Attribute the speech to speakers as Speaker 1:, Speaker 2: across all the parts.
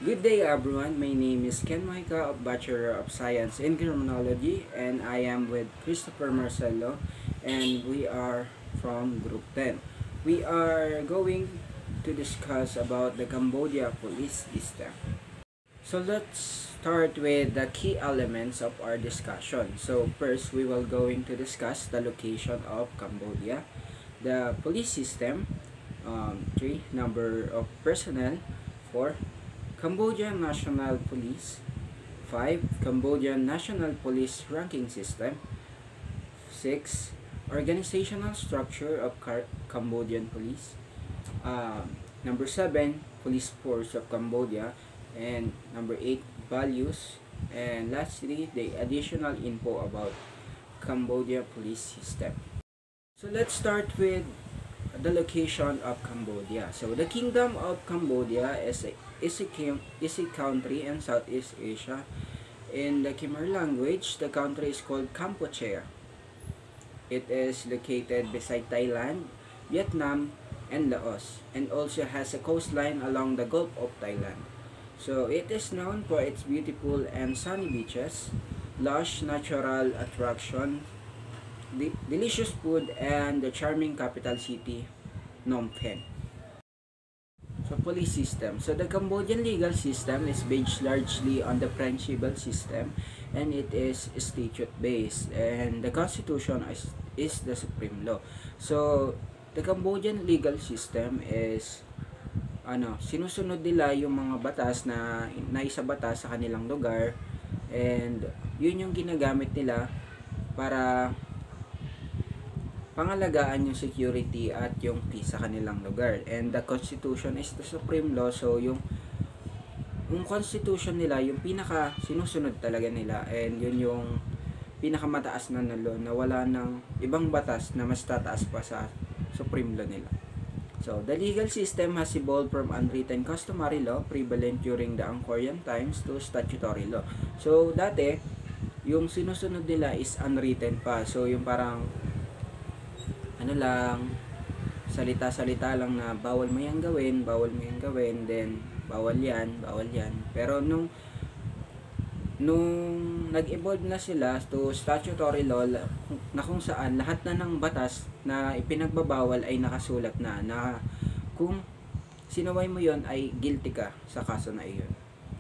Speaker 1: Good day everyone, my name is Ken Maika of Bachelor of Science in Criminology and I am with Christopher Marcelo and we are from Group 10. We are going to discuss about the Cambodia police system. So let's start with the key elements of our discussion. So first we will going to discuss the location of Cambodia, the police system, 3. Number of personnel, 4. Cambodian National Police, 5. Cambodian National Police Ranking System, 6. Organizational structure of Cambodian Police, number 7. Police Force of Cambodia, and number 8. Values, and lastly the additional info about Cambodia police system. So let's start with the location of Cambodia. So the Kingdom of Cambodia is a country in Southeast Asia. In the Khmer language, the country is called Kampuchea. It is located beside Thailand, Vietnam, and Laos, and also has a coastline along the Gulf of Thailand. So it is known for its beautiful and sunny beaches, lush natural attraction, delicious food, and the charming capital city, Phnom Penh. So police system. So the Cambodian legal system is based largely on the French civil system, and it is statute based, and the constitution is the supreme law. So the Cambodian legal system is sinusunod nila yung mga batas na naisabatas sa kanilang lugar, and yun yung ginagamit nila para pangalagaan yung security at yung peace sa kanilang lugar. And the constitution is the supreme law, so yung constitution nila yung pinaka sinusunod talaga nila, and yun yung pinakamataas na law na wala ng ibang batas na mas tataas pa sa supreme law nila. So, the legal system has evolved from unwritten customary law prevalent during the Angkorian times to statutory law. So, dati, yung sinusunod nila is unwritten pa. So, yung parang, salita-salita lang na bawal mo yan gawin, then, bawal yan. Pero, nung nag-evolve na sila to statutory law na kung saan lahat na ng batas na ipinagbabawal ay nakasulat na kung sinaway mo yon ay guilty ka sa kaso na iyon.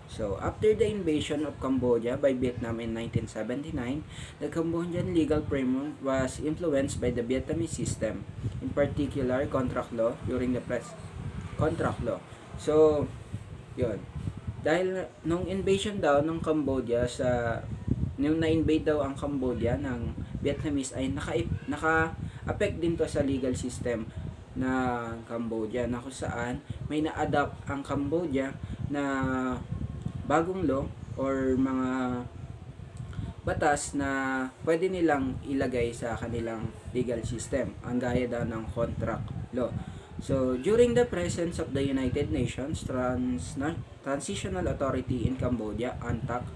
Speaker 1: So, after the invasion of Cambodia by Vietnam in 1979, the Cambodian legal framework was influenced by the Vietnamese system, in particular contract law during the contract law. So, yon. Dahil nung invasion daw ng Cambodia nung na-invade daw ang Cambodia ng Vietnamese ay naka-affect din to sa legal system na Cambodia, na kung saan may na-adapt ang Cambodia na bagong law or mga batas na pwede nilang ilagay sa kanilang legal system, ang gaya daw ng contract law. So, during the presence of the United Nations Transitional Authority in Cambodia, UNTAC,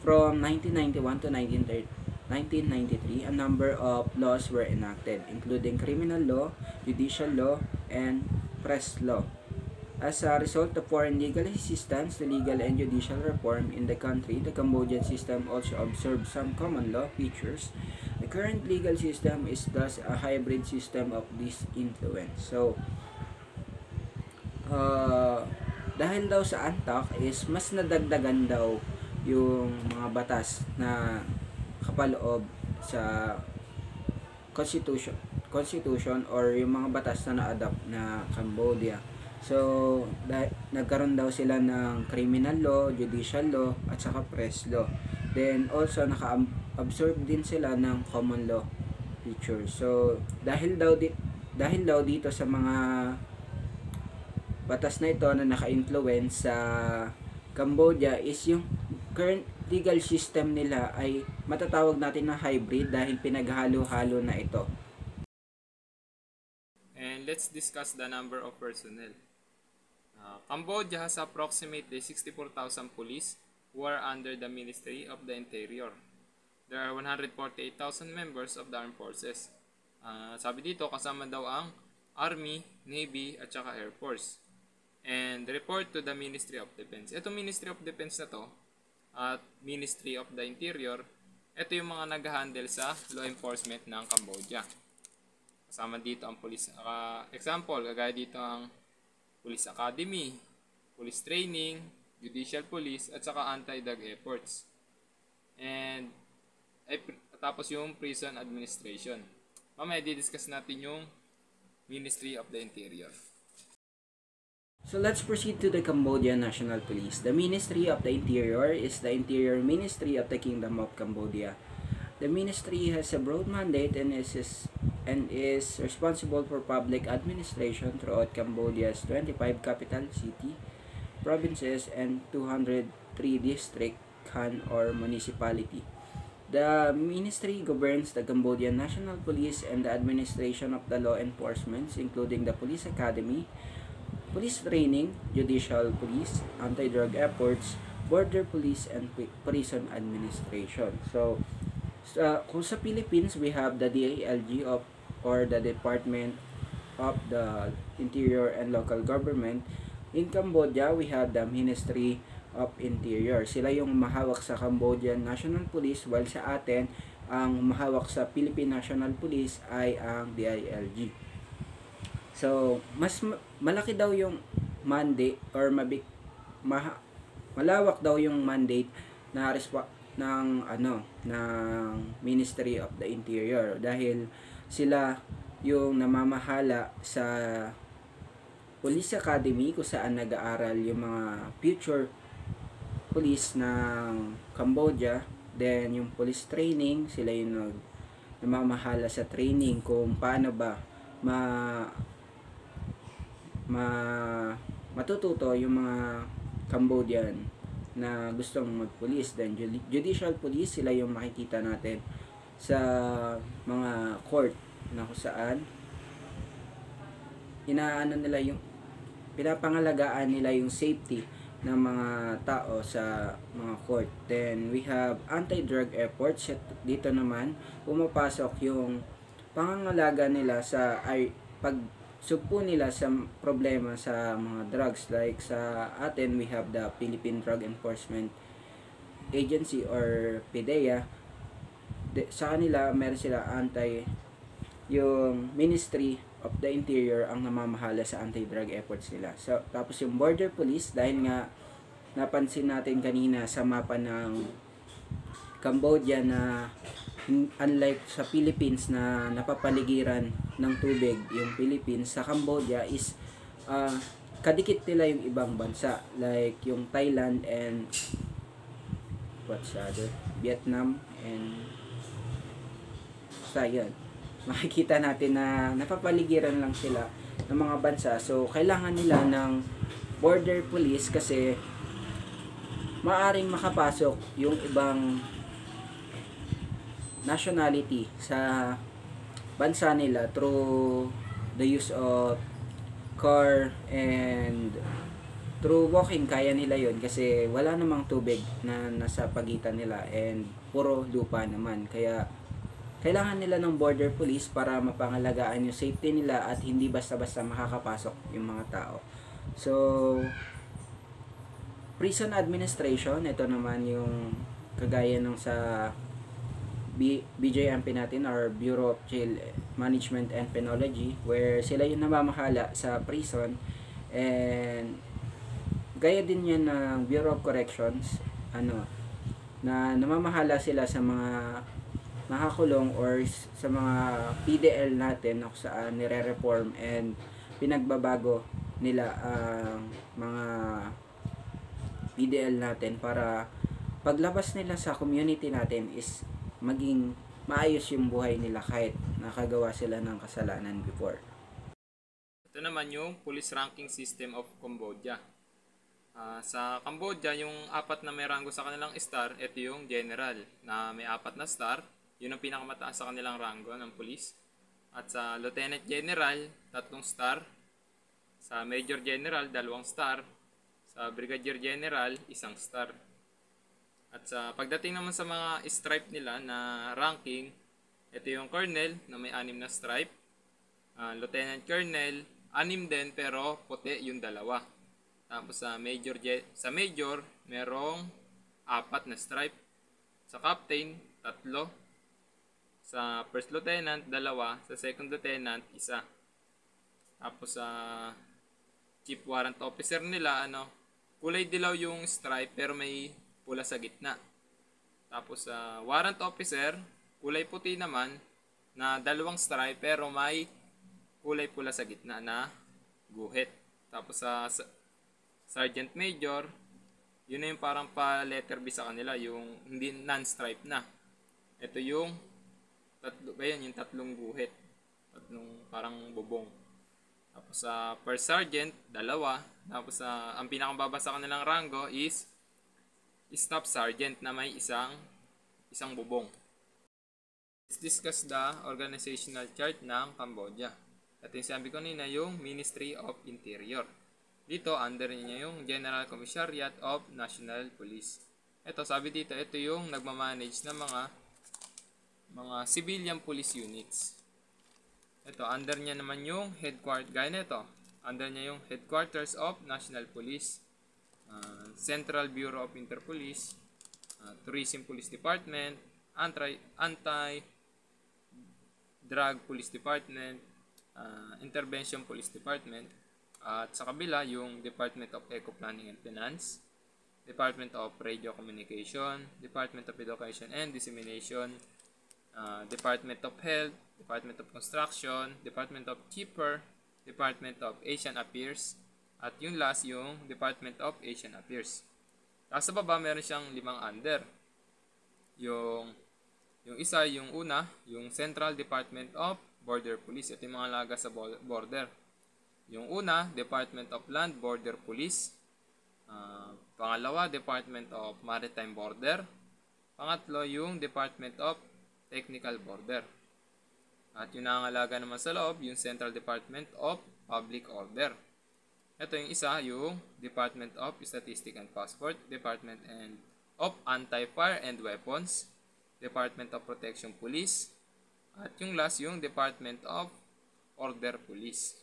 Speaker 1: from 1991 to 1993, a number of laws were enacted, including criminal law, judicial law, and press law. As a result of foreign legal assistance to legal and judicial reform in the country, the Cambodian system also observed some common law features. The current legal system is thus a hybrid system of this influence. So, dahil daw sa UNTAC is mas nadagdagan daw yung mga batas na kapaloob sa constitution or yung mga batas na na-adapt na Cambodia. So, nagkaroon daw sila ng criminal law, judicial law, at saka press law. Then, also, naka-absorb din sila ng common law features. So, dahil daw dito sa mga batas na ito na naka-influence sa Cambodia is yung current legal system nila ay matatawag natin na hybrid dahil pinaghalo-halo na ito.
Speaker 2: And let's discuss the number of personnel. Cambodia has approximately 64,000 police who are under the Ministry of the Interior. There are 148,000 members of the armed forces. Sabi dito, kasama daw ang Army, Navy, at saka Air Force. and report to the Ministry of Defense. Itong Ministry of Defense na to at Ministry of the Interior, ito yung mga nag-handle sa law enforcement ng Cambodia. Kasama dito ang police, example, kagaya dito ang Police Academy, Police Training, Judicial Police, at saka Anti-Drug Efforts. And tapos yung Prison Administration. Mamaya di-discuss natin yung Ministry of the Interior.
Speaker 1: So let's proceed to the Cambodian National Police. The Ministry of the Interior is the Interior Ministry of the Kingdom of Cambodia. The ministry has a broad mandate and is responsible for public administration throughout Cambodia's 25 capital city, provinces, and 203 district, khan, or municipality. The ministry governs the Cambodian National Police and the administration of the law enforcement, including the Police Academy, Police Training, Judicial Police, Anti-Drug Efforts, Border Police, and Prison Administration. So kung sa Philippines, we have the DILG or the Department of the Interior and Local Government. In Cambodia, we have the Ministry of Interior. Sila yung mahawak sa Cambodian National Police, while sa atin, ang mahawak sa Philippine National Police ay ang DILG. So, mas malaki daw yung mandate or malawak daw yung mandate na ng Ministry of the Interior, dahil sila yung namamahala sa Police Academy kung saan nag-aaral yung mga future police ng Cambodia. Then yung police training, sila yung namamahala sa training kung paano ba matututo yung mga Cambodian na gustong mag-police. Then judicial police, sila yung makikita natin sa mga court na kung saan pinapangalagaan nila yung safety ng mga tao sa mga court. Then we have anti-drug efforts. Dito naman pumapasok yung pangangalaga nila sa pagsugpo nila sa problema sa mga drugs. Like sa atin, we have the Philippine Drug Enforcement Agency or PDEA. Sa kanila, meron sila yung Ministry of the Interior ang namamahala sa anti-drug efforts nila. So, tapos yung Border Police, dahil nga napansin natin kanina sa mapa ng Cambodia na unlike sa Philippines na napapaligiran ng tubig yung Philippines, sa Cambodia is kadikit nila yung ibang bansa like yung Thailand and Vietnam and Thailand. Makikita natin na napapaligiran lang sila ng mga bansa. So, kailangan nila ng border police kasi maaring makapasok yung ibang nationality sa bansa nila through the use of car and through walking. Kaya nila yon kasi wala namang tubig na nasa pagitan nila and puro lupa naman. Kaya kailangan nila ng border police para mapangalagaan yung safety nila at hindi basta-basta makakapasok yung mga tao. So, prison administration, ito naman yung kagaya ng sa BJMP natin or Bureau of Jail Management and Penology, where sila yung namamahala sa prison, and gaya din yan ng Bureau of Corrections, na namamahala sila sa mga nakakulong or sa mga PDL natin kung saan nire-reform and pinagbabago nila ang mga PDL natin para paglabas nila sa community natin is maging maayos yung buhay nila kahit nakagawa sila ng kasalanan before.
Speaker 2: Ito naman yung police ranking system of Cambodia. Sa Cambodia, yung apat na may ranggo sa kanilang star, ito yung general na may 4 na star. Yun ang pinakamataas sa kanilang ranggo ng police. At sa lieutenant general, 3 star. Sa major general, 2 star. Sa brigadier general, 1 star. At sa pagdating naman sa mga stripe nila na ranking, ito yung colonel na may 6 na stripe. Lieutenant colonel, 6 din pero puti yung 2. Tapos sa major, merong 4 na stripe. Sa captain, 3. Sa first lieutenant, 2. Sa second lieutenant, 1. Tapos sa chief warrant officer nila, kulay dilaw yung stripe pero may pula sa gitna. Tapos sa warrant officer, kulay puti naman na 2 stripe pero may kulay pula sa gitna na guhit. Tapos sa sergeant major, yun na yung parang pa letter B sa kanila, yung hindi non-stripe na. Ito yung yung 3 guhit. 3 parang bubong. Tapos sa first sergeant, 2. Tapos ang pinakababa sa kanilang rango is staff sergeant na may isang bubong. Let's discuss the organizational chart ng Cambodia. At yung sabi ko nina yung Ministry of Interior. Dito, under niya yung General Commissariat of National Police. Ito, sabi dito, ito yung nagmamanage ng mga civilian police units. Ito, under niya naman yung headquarters, gaya nito, under niya yung Headquarters of National Police, Central Bureau of Interpolice, Tourism Police Department, Anti-Drug Police Department, Intervention Police Department, at sa kabila yung Department of Eco Planning and Finance, Department of Radio Communication, Department of Education and Dissemination, Department of Health, Department of Construction, Department of Keeper, Department of Asian Affairs, at yung last yung Department of Asian Affairs. Tapos sa baba meron siyang 5 under. Yung isa, yung una, yung Central Department of Border Police. Ito yung mga laga sa border. Yung una, Department of Land Border Police. Pangalawa, Department of Maritime Border. Pangatlo, yung Department of Technical Border. At yung nangangalaga naman sa loob, yung Central Department of Public Order. Ito yung isa, yung Department of Statistics and Passport, Department of Anti-Fire and Weapons, Department of Protection Police, at yung last, yung Department of Order Police.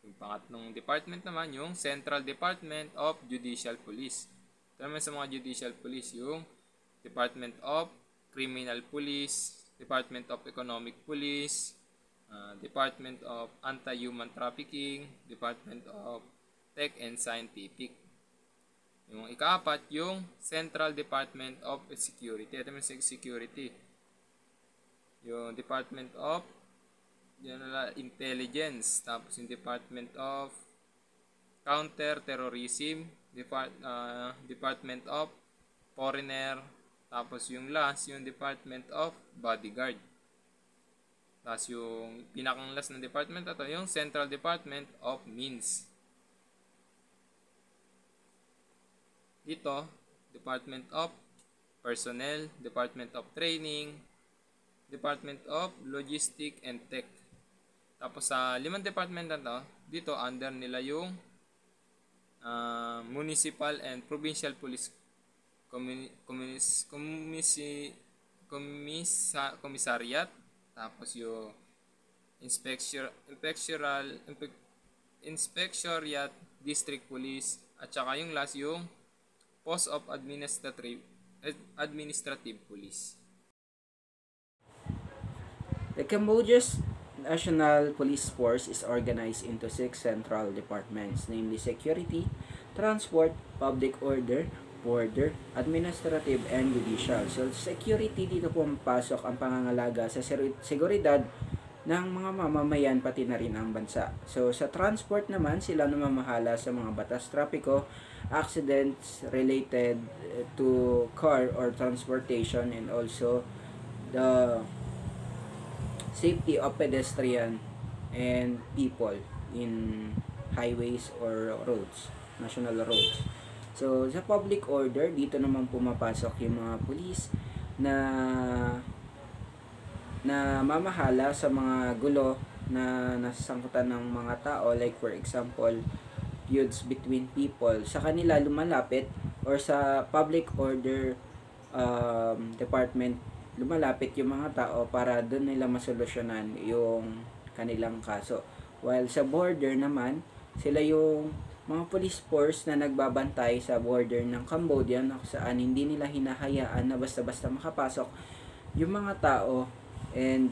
Speaker 2: Yung pangatlong department naman, yung Central Department of Judicial Police. Ito naman sa mga Judicial Police, yung Department of Criminal Police, Department of Economic Police, Department of Anti-Human Trafficking, Department of Tech and Scientific. Yung ika-4, yung Central Department of Security. Ito yung security. Yung Department of General Intelligence, tapos yung Department of Counter-Terrorism, Department of Foreigner, tapos yung last, yung Department of Bodyguard. Tapos yung pinakang last na department ito, yung Central Department of Means. Dito, Department of Personnel, Department of Training, Department of Logistics and Tech. Tapos sa 5 department na to, dito under nila yung Municipal and Provincial Police Commissariat, tapos yung Inspectorate District Police, at saka yung last yung Post of Administrative Police.
Speaker 1: The Cambodia's National Police Force is organized into 6 central departments, namely Security, Transport, Public Order, Border, Administrative, and Judicial. So, security, dito pumapasok ang pangangalaga sa seguridad ng mga mamamayan pati na rin ang bansa. So, sa transport naman, sila namamahala sa mga batas trapiko, accidents related to car or transportation, and also the safety of pedestrian and people in highways or roads, national roads. So, sa public order, dito naman pumapasok yung mga police na mamahala sa mga gulo na nasasangkutan ng mga tao, like for example, feuds between people. Sa kanila lumalapit, or sa public order department, lumalapit yung mga tao para doon nila masolusyonan yung kanilang kaso. While sa border naman, sila yung mga police force na nagbabantay sa border ng Cambodia na kung saan hindi nila hinahayaan na basta-basta makapasok yung mga tao. And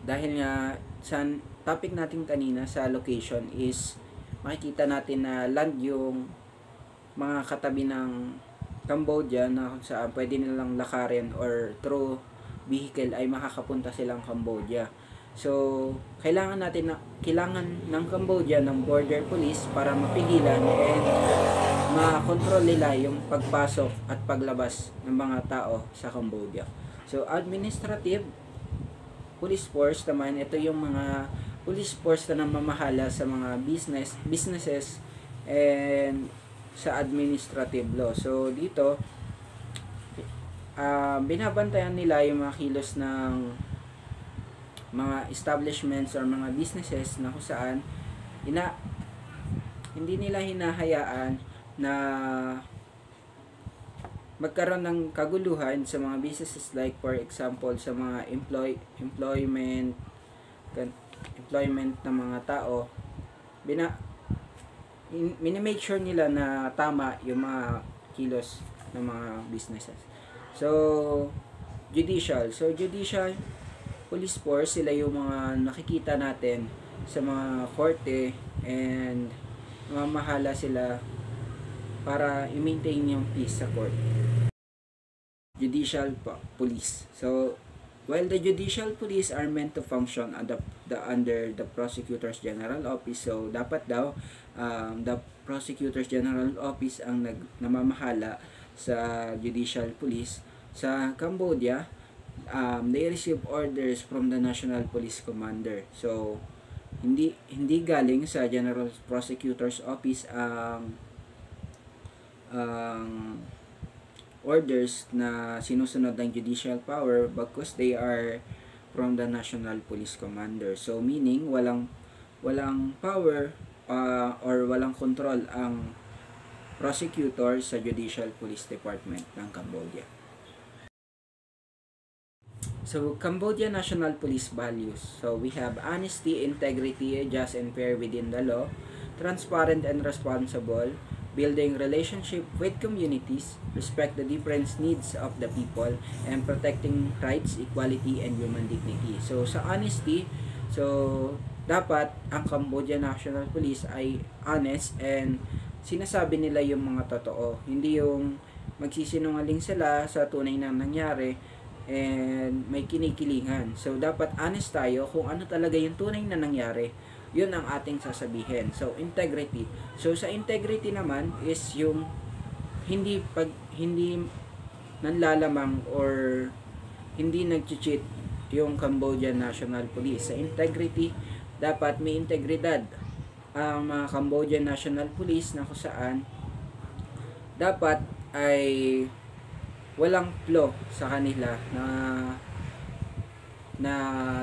Speaker 1: dahil nga sa topic natin kanina sa location is makikita natin na land yung mga katabi ng Cambodia na kung saan pwede nilang lakarin or through vehicle ay makakapunta silang Cambodia. So, kailangan ng Cambodia ng border police para mapigilan and makontrol nila yung pagpasok at paglabas ng mga tao sa Cambodia. So, administrative police force naman, ito yung mga police force na namamahala sa mga businesses and sa administrative law. So, dito binabantayan nila yung mga kilos ng mga establishments or mga businesses na kung saan hindi nila hinahayaan na magkaroon ng kaguluhan sa mga businesses, like for example sa mga employment ng mga tao. Minimake sure nila na tama yung mga kilos ng mga businesses. So judicial police force, sila yung mga nakikita natin sa mga korte and mamahala sila para i-maintain yung peace sa court. Judicial police. So while the judicial police are meant to function under the Prosecutor's General Office, so dapat daw the Prosecutor's General Office ang namamahala sa judicial police. Sa Cambodia, they receive orders from the National Police Commander. So hindi galing sa General Prosecutor's Office ang orders na sinusunod ng judicial power, because they are from the National Police Commander. So meaning walang power or walang control ang prosecutor sa Judicial Police Department ng Cambodia. So, Cambodia National Police values. So, we have honesty, integrity, just and fair within the law, transparent and responsible, building relationship with communities, respect the different needs of the people, and protecting rights, equality, and human dignity. So, sa honesty, so, dapat ang Cambodia National Police ay honest and sinasabi nila yung mga totoo. Hindi yung magsisinungaling sila sa tunay na nangyari and may kinikilingan. So, dapat honest tayo kung ano talaga yung tunay na nangyari. Yun ang ating sasabihin. So, integrity. So, sa integrity naman is yung hindi nanlalamang or hindi nag-cheat yung Cambodian National Police. Sa integrity, dapat may integridad ang mga Cambodian National Police na kung saan dapat ay walang flaw sa kanila na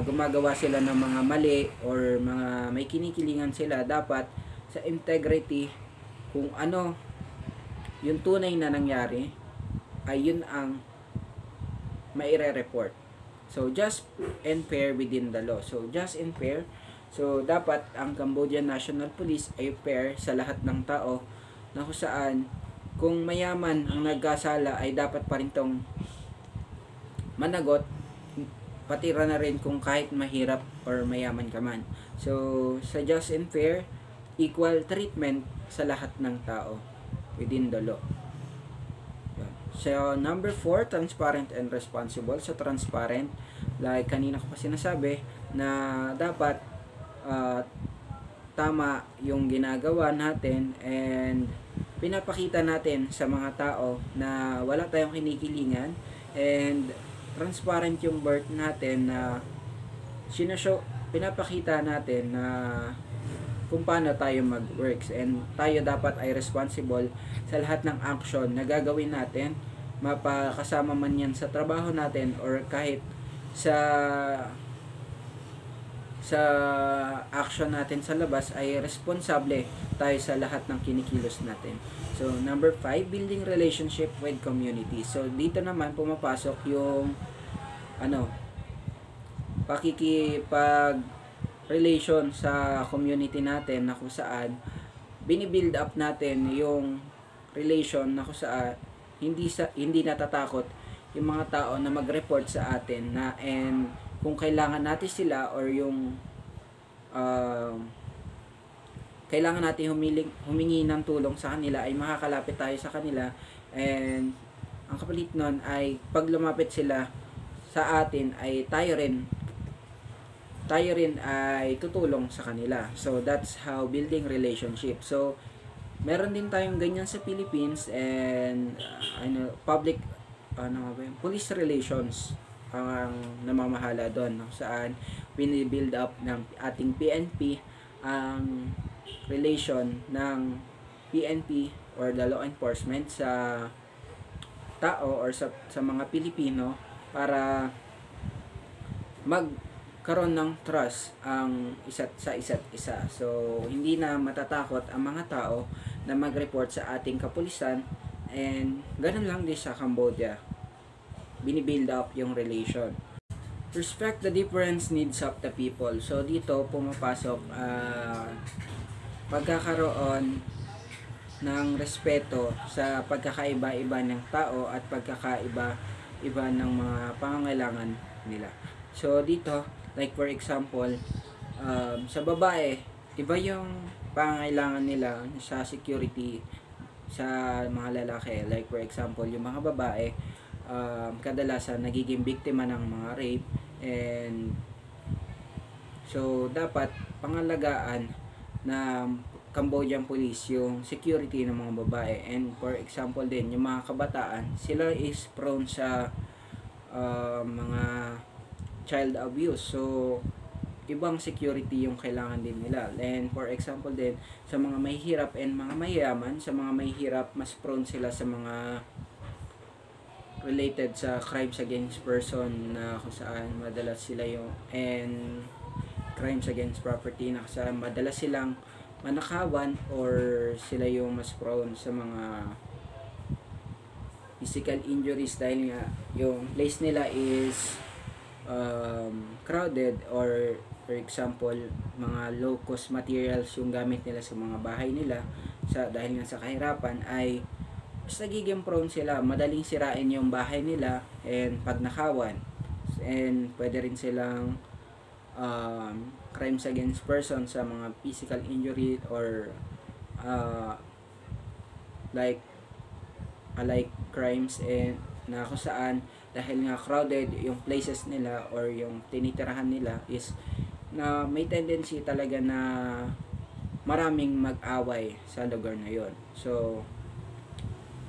Speaker 1: gumagawa sila ng mga mali or mga may kinikilingan sila. Dapat sa integrity, kung ano yung tunay na nangyari ay yun ang maire-report. So just and fair within the law. So just and fair, so dapat ang Cambodian National Police ay fair sa lahat ng tao, na kung saan kung mayaman ang nagkasala ay dapat pa rin tong managot, patira na rin kung kahit mahirap or mayaman ka man. So sa just and fair, equal treatment sa lahat ng tao within the law. So number 4, transparent and responsible. So transparent, like kanina ko pa sinasabi na dapat tama yung ginagawa natin and pinapakita natin sa mga tao na wala tayong kinikilingan, and transparent yung birth natin na pinapakita natin na kung paano tayo mag-works, and tayo dapat ay responsible sa lahat ng action na gagawin natin, mapakasama man yan sa trabaho natin or kahit sa action natin sa labas, ay responsable tayo sa lahat ng kinikilos natin. So number 5, building relationship with community. So dito naman pumapasok yung pakikipag relation sa community natin, na kung saan binibuild up natin yung relation na kung saan hindi natatakot yung mga tao na mag-report sa atin na, and kung kailangan natin sila or yung kailangan natin humingi ng tulong sa kanila, ay makakalapit tayo sa kanila, and ang kapalit nun ay pag lumapit sila sa atin ay tayo rin ay tutulong sa kanila. So that's how building relationship. So meron din tayong ganyan sa Philippines, and public police relations ang namamahala doon, saan binibuild up ng ating PNP ang relation ng PNP or the law enforcement sa tao or sa mga Pilipino, para magkaroon ng trust ang isa't isa. So hindi na matatakot ang mga tao na mag-report sa ating kapulisan, and ganun lang din sa Cambodia, binibuild up yung relation. Respect the different needs of the people. So dito pumapasok pagkakaroon ng respeto sa pagkakaiba-iba ng tao at pagkakaiba-iba ng mga pangangailangan nila. So dito, like for example, sa babae, iba yung pangangailangan nila sa security sa mga lalaki. Like for example, yung mga babae, kadalasan nagiging biktima ng mga rape, and so dapat pangalagaan na Cambodian police yung security ng mga babae. And for example din, yung mga kabataan, sila is prone sa mga child abuse. So ibang security yung kailangan din nila. And for example din, sa mga mahihirap and mga mayayaman, sa mga mahihirap, mas prone sila sa mga related sa crimes against person, na kung saan madalas sila yung, and crimes against property, na kung saan madalas silang manakawan, or sila yung mas prone sa mga physical injuries dahil nga yung place nila is crowded, or for example mga low cost materials yung gamit nila sa mga bahay nila, dahil nga sa kahirapan, ay mas nagiging prone sila, madaling sirain yung bahay nila and pagnakawan, and pwede rin silang crimes against person sa mga physical injury, or like crimes, and na kung saan dahil nga crowded yung places nila or yung tinitirahan nila, is na may tendency talaga na maraming mag-away sa lugar na yon. So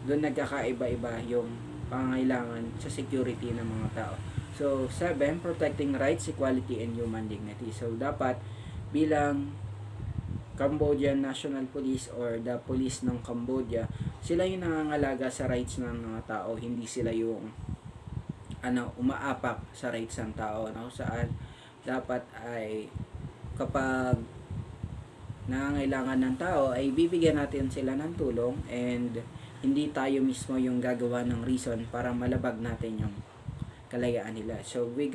Speaker 1: doon nagkakaiba-iba yung pangangailangan sa security ng mga tao. So 7, protecting rights, equality, and human dignity. So dapat bilang Cambodian National Police or the police ng Cambodia, sila yung nangangalaga sa rights ng mga tao, hindi sila yung umaapak sa rights ng tao, no? Saan dapat ay kapag nangangailangan ng tao ay bibigyan natin sila ng tulong, and hindi tayo mismo yung gagawa ng reason para malabag natin yung kalayaan nila. So we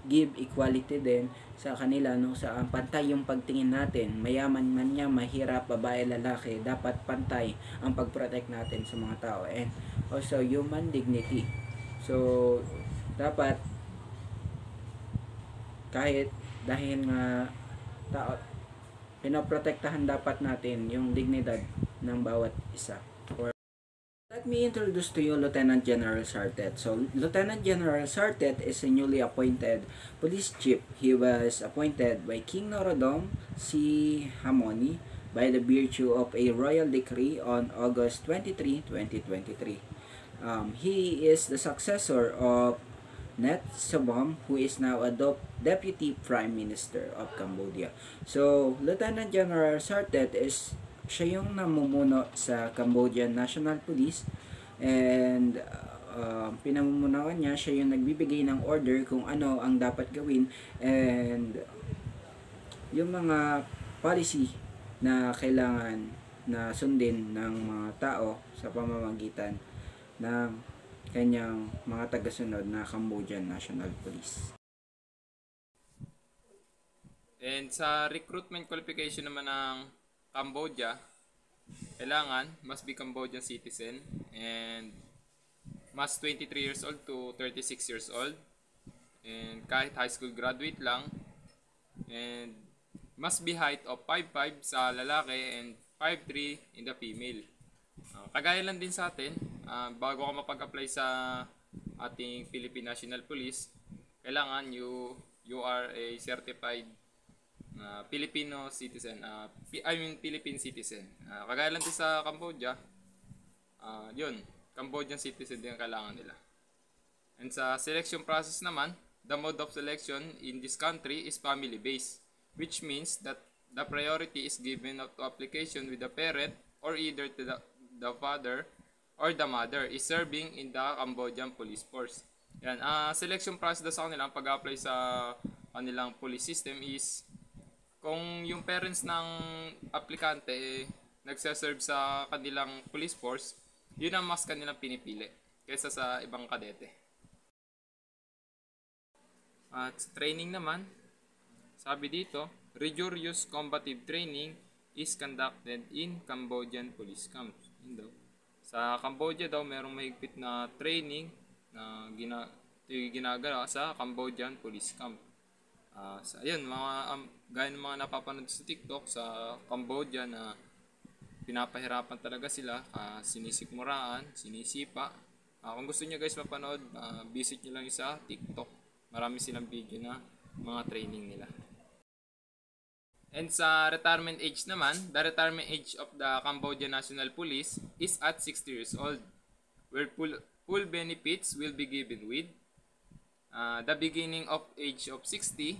Speaker 1: give equality din sa kanila, no? Sa pantay yung pagtingin natin, mayaman man niya, mahirap, babae, lalaki, dapat pantay ang pag-protect natin sa mga tao. And also human dignity. So dapat kahit dahil nga tao, pinoprotektahan dapat natin yung dignidad ng bawat isa. Let me introduce to you Lieutenant General Sartet. So, Lieutenant General Sartet is a newly appointed police chief. He was appointed by King Norodom Sihamoni by the virtue of a royal decree on August 23, 2023. He is the successor of Net Sobom, who is now a Deputy Prime Minister of Cambodia. So, Lieutenant General Sartet is siya yung namumuno sa Cambodian National Police, and pinamumunuan niya, siya yung nagbibigay ng order kung ano ang dapat gawin, and yung mga policy na kailangan na sundin ng mga tao sa pamamagitan ng kanyang mga tagasunod na Cambodian National Police.
Speaker 2: And sa recruitment qualification naman ng Cambodia, kailangan must be Cambodian citizen and must 23 years old to 36 years old and kahit high school graduate lang and must be height of 5'5 sa lalaki and 5'3 in the female. Kagaya lang din sa atin, bago ka mapag-apply sa ating Philippine National Police, kailangan you are a certified Filipino citizen, Philippine citizen. Kagaya lang din sa Cambodia, yun, Cambodian citizen din ang kailangan nila. And sa selection process naman, the mode of selection in this country is family-based, which means that the priority is given to application with the parent or either to the father or the mother is serving in the Cambodian police force. Yan, selection process sa kanila pag-apply sa kanilang police system is kung yung parents ng aplikante nagsaserve sa kanilang police force, yun ang mas kanilang pinipili kaysa sa ibang kadete. At training naman, sabi dito, rigorous combative training is conducted in Cambodian police camps. Sa Cambodia daw, merong mahigpit na training na ginagawa sa Cambodian police camp. Ayun, gaya ng mga napapanood sa TikTok sa Cambodia na pinapahirapan talaga sila, sinisikmuraan, sinisipa. Kung gusto niyo guys mapanood, visit niyo lang sa TikTok. Marami silang video na mga training nila. And sa retirement age naman, the retirement age of the Cambodian National Police is at 60 years old, where full benefits will be given with the beginning of age of 60,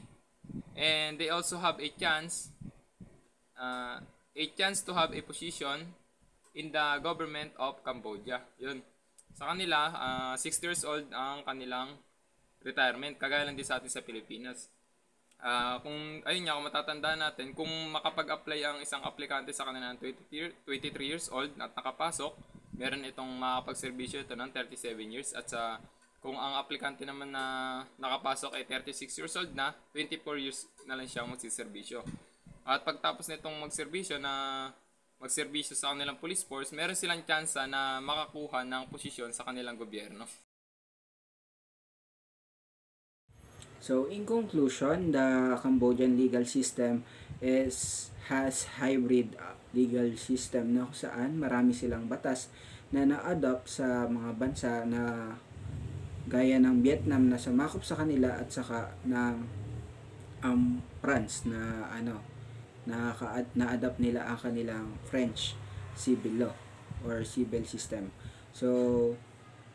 Speaker 2: and they also have a chance to have a position in the government of Cambodia. Yun. Sa kanila, 60 years old ang kanilang retirement, kagaya lang din sa atin sa Pilipinas. Kung matatandaan natin, kung makapag-apply ang isang aplikante sa kanilang 23 years old at nakapasok, meron itong makapagserbisyo ito ng 37 years at kung ang aplikante naman na nakapasok ay 36 years old na, 24 years na lang siya magsiservisyo. At pagtapos nitong magserbisyo sa kanilang police force, meron silang tsansa na makakuha ng posisyon sa kanilang gobyerno.
Speaker 1: So in conclusion, the Cambodian legal system has hybrid legal system na kung saan marami silang batas na na-adopt sa mga bansa na gaya ng Vietnam na sumakop sa kanila at saka ng France na na-adopt nila ang kanilang French civil law or civil system. So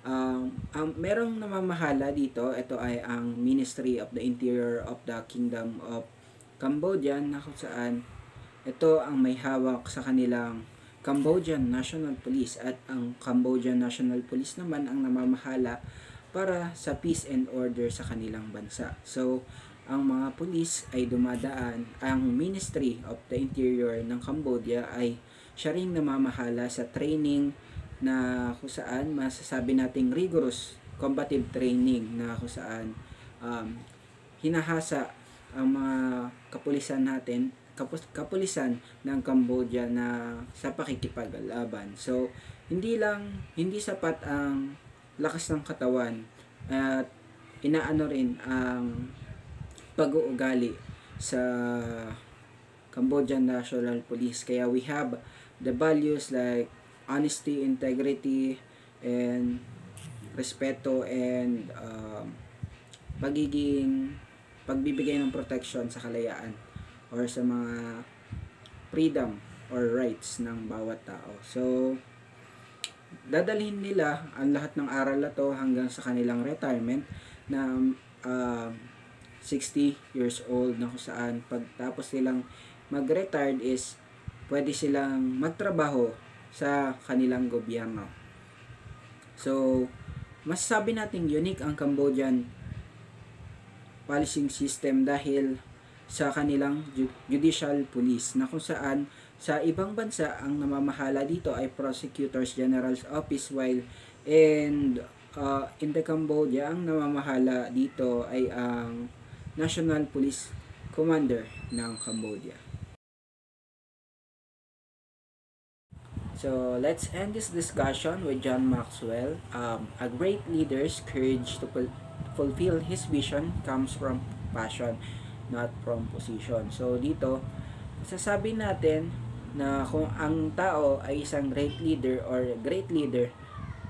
Speaker 1: ang merong namamahala dito, ito ay ang Ministry of the Interior of the Kingdom of Cambodia na kung saan ito ang may hawak sa kanilang Cambodian National Police at ang Cambodian National Police naman ang namamahala para sa peace and order sa kanilang bansa. So, ang mga pulis ay dumadaan, ang Ministry of the Interior ng Cambodia ay siya ring namamahala sa training na kung saan masasabi nating rigorous combative training na kung saan hinahasa ang mga kapulisan natin, kapulisan ng Cambodia na sa pakikipaglaban. So, hindi sapat ang lakas ng katawan at inaano rin ang pag-uugali sa Cambodian National Police. Kaya we have the values like honesty, integrity, and respeto, and pagbibigay ng protection sa kalayaan or sa mga freedom or rights ng bawat tao. So, dadalhin nila ang lahat ng aral na to hanggang sa kanilang retirement na 60 years old na kung saan pagtapos nilang mag-retired is pwede silang magtrabaho sa kanilang gobyerno. So, masasabi nating unique ang Cambodian policing system dahil sa kanilang judicial police na kung saan sa ibang bansa ang namamahala dito ay Prosecutors General's Office while in the Cambodia ang namamahala dito ay ang National Police Commander ng Cambodia. So let's end this discussion with John Maxwell. A great leader's courage to fulfill his vision comes from passion, not from position. So dito, sasabi natin na kung ang tao ay isang great leader or great leader,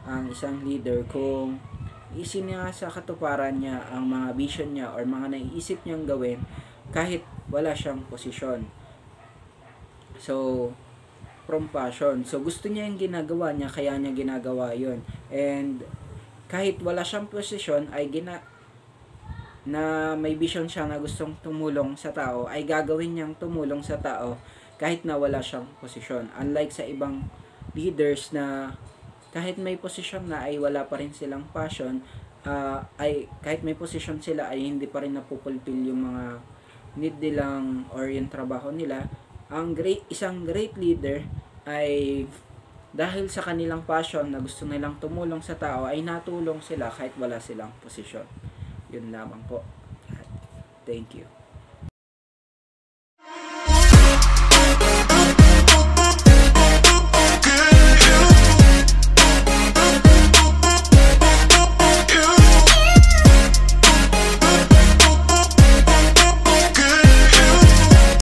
Speaker 1: ang isang leader kung isinasa katuparan niya ang mga vision niya or mga naiisip niyang gawin kahit wala siyang posisyon. So, from passion. So, gusto niya yung ginagawa niya, kaya niya ginagawa yon. And, kahit wala siyang posisyon, ay na may vision siya na gustong tumulong sa tao, ay gagawin niyang tumulong sa tao kahit na wala siyang posisyon. Unlike sa ibang leaders na kahit may posisyon na ay wala pa rin silang passion, ay kahit may posisyon sila ay hindi pa rin napupulfill yung mga need nilang or yung trabaho nila. Isang great leader ay dahil sa kanilang passion na gusto nilang tumulong sa tao ay natulong sila kahit wala silang posisyon. Yun lamang po. Thank you.